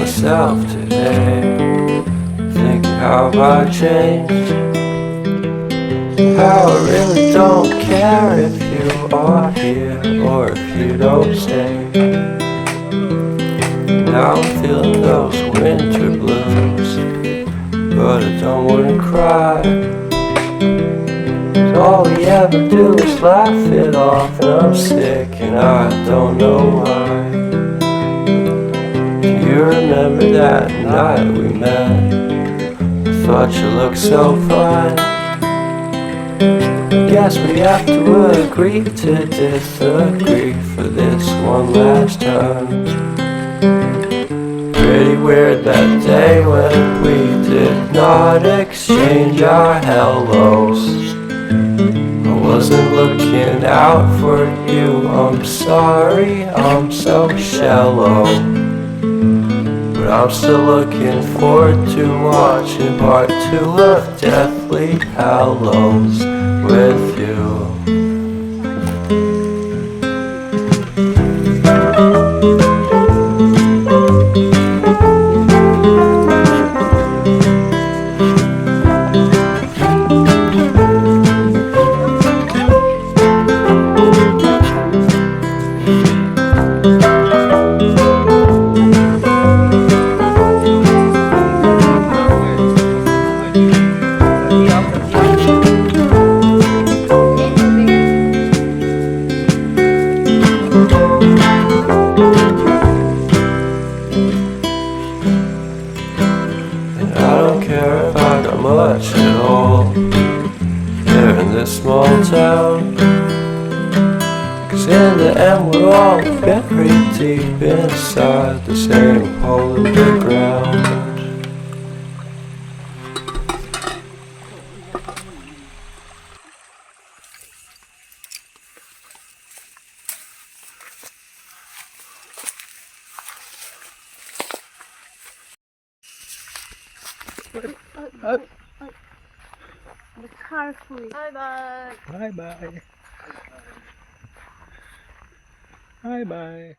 myself today, thinking how have I changed, how I really don't care if you are here or if you don't stay. Now I'm feeling those winter blues, but I don't wanna cry. All we ever do is laugh it off, and I'm sick and I don't know why. Do you remember that night we met? I thought you looked so fine. Guess we have to agree to disagree for this one last time. Pretty weird that day when we did not exchange our hellos. I wasn't looking out for you, I'm sorry, I'm so shallow. But I'm still looking forward to watching part 2 of Deathly Hallows with you. Much at all here in this small town, 'cause in the end we're all buried deep inside the same hole in the ground. The car flew. Bye bye. Bye bye. Bye bye.